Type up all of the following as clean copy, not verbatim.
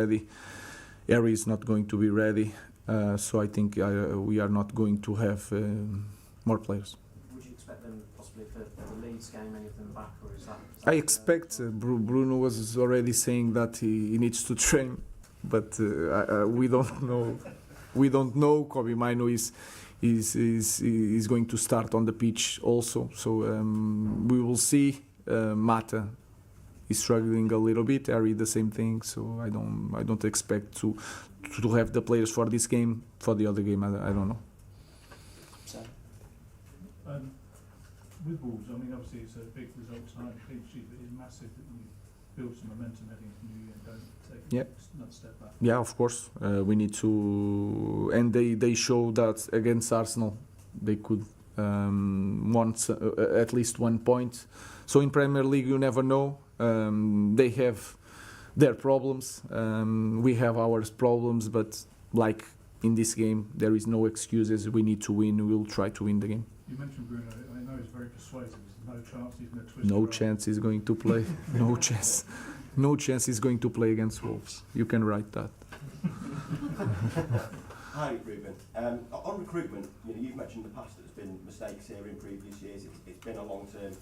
ready. Harry is not going to be ready, so I think we are not going to have more players. Would you expect them possibly for the Leeds game, any of them back, or is that I expect Bruno was already saying that he needs to train, but we don't know. We don't know. Kobe Mino is going to start on the pitch also, so we will see. Mata is struggling a little bit. Harry the same thing. So I don't expect to have the players for this game. For the other game, I don't know. With Wolves, I mean, obviously it's a big result tonight, clean sheet, but it's massive that you build some momentum heading into New Year and don't take another step back. Yeah, of course. We need to, and they show that against Arsenal they could want at least 1 point. So in Premier League you never know. They have their problems. We have our problems, but like in this game, there is no excuses. We need to win. We'll try to win the game. You mentioned Bruno. I know he's very persuasive. There's no chance he's going to twist. No chance he's going to play. No chance. No chance he's going to play against Wolves. You can write that. Hi, Ruben. On recruitment, you've mentioned in the past that there's been mistakes here in previous years. It's been a long-term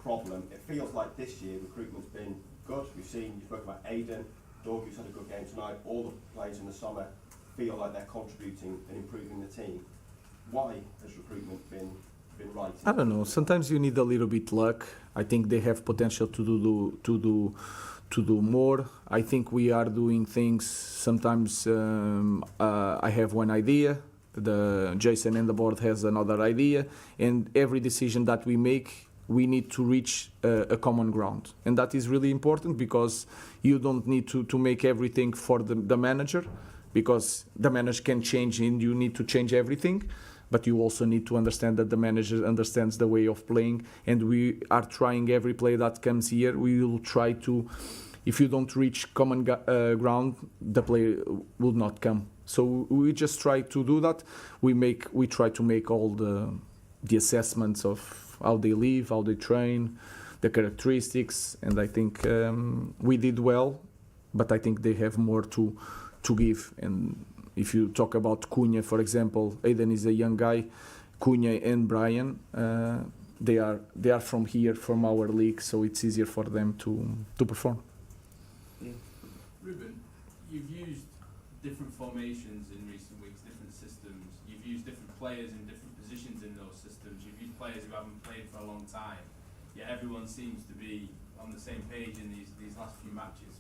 problem. It feels like this year recruitment's been good. You spoke about Aiden, Dorgu's had a good game tonight. All the players in the summer feel like they're contributing and improving the team. Why has recruitment been right? I don't know. Sometimes you need a little bit luck. I think they have potential to do more. I think we are doing things. Sometimes I have one idea. Jason and the board has another idea, and every decision that we make, we need to reach a common ground, and that is really important because you don't need to make everything for the manager, because the manager can change and you need to change everything. But you also need to understand that the manager understands the way of playing, and we are trying every play that comes here. We will try to, if you don't reach common ground, the player will not come. So we just try to do that. We try to make all the assessments of how they live, how they train, the characteristics, and I think we did well, but I think they have more to give. And if you talk about Cunha, for example, Aiden is a young guy. Cunha and Brian, they are from here, from our league, so it's easier for them to perform. Yeah. Ruben, you've used different formations in recent weeks, different systems. You've used different players in different positions in those systems. You've used players who haven't played for a long time. Yet everyone seems to be on the same page in these last few matches.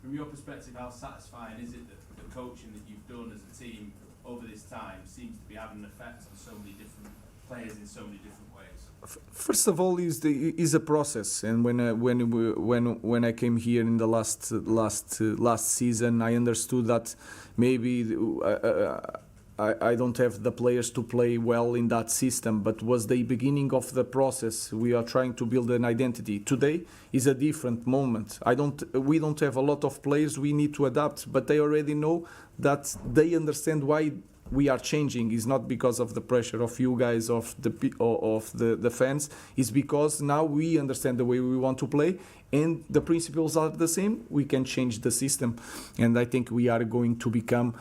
From your perspective, how satisfying is it that the coaching that you've done as a team over this time seems to be having an effect on so many different players in so many different ways? First of all, is a process, and when I came here in the last season, I understood that maybe I don't have the players to play well in that system, but was the beginning of the process. We are trying to build an identity. Today is a different moment. We don't have a lot of players. We need to adapt, but they already know that they understand why we are changing. Is not because of the pressure of you guys, of the fans. It's because now we understand the way we want to play, and the principles are the same. We can change the system, and I think we are going to become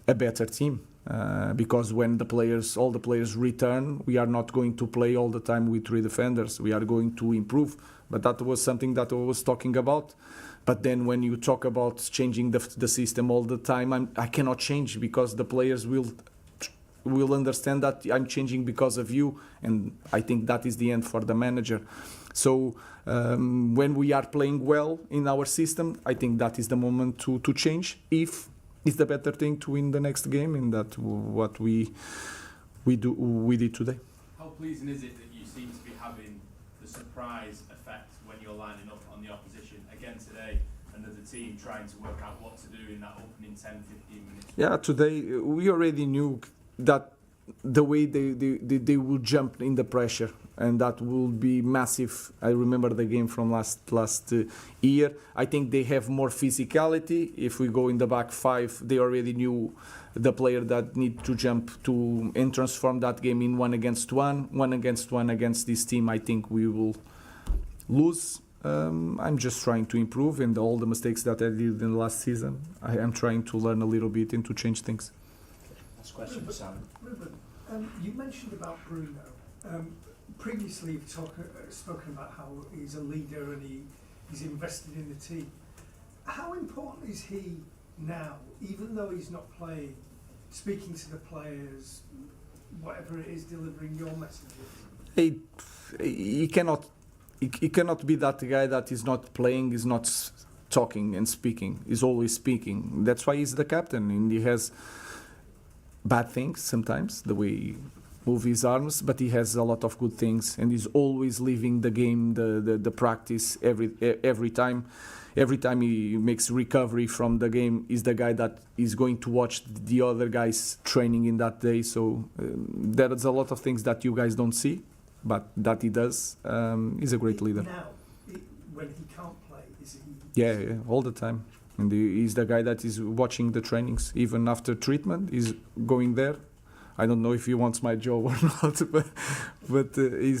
a better team. Because when all the players return, we are not going to play all the time with 3 defenders. We are going to improve. But that was something that I was talking about. But then when you talk about changing the system all the time, I cannot change, because the players will understand that I'm changing because of you, and I think that is the end for the manager. So when we are playing well in our system, I think that is the moment to change. If it's the better thing to win the next game, and that's what we did today. How pleasing is it that you seem to be having the surprise effect when you're lining up on the opposition? Again today, another team trying to work out what to do in that opening 10-15 minutes. Yeah, today we already knew that the way they will jump in the pressure, and that will be massive. I remember the game from last year. I think they have more physicality. If we go in the back 5, they already knew the player that need to jump to and transform that game in 1 against 1 against this team. I think we will lose. I'm just trying to improve, and all the mistakes that I did in the last season, I am trying to learn a little bit and to change things. Last question for Sam. Ruben, you mentioned about Bruno. Previously, you've spoken about how he's a leader and he's invested in the team. How important is he now, even though he's not playing, speaking to the players, whatever it is, delivering your messages? He cannot be that guy that is not playing, is not talking and speaking. He's always speaking. That's why he's the captain, and he has bad things sometimes, the way he moves his arms, but he has a lot of good things, and he's always leaving the game, the practice every time. Every time he makes recovery from the game, he's the guy that is going to watch the other guys training in that day. So there's a lot of things that you guys don't see, but that he does. He's a great leader. Now, when he can't play, is he? Yeah, all the time. And he's the guy that is watching the trainings, even after treatment. He's going there. I don't know if he wants my job or not, but he's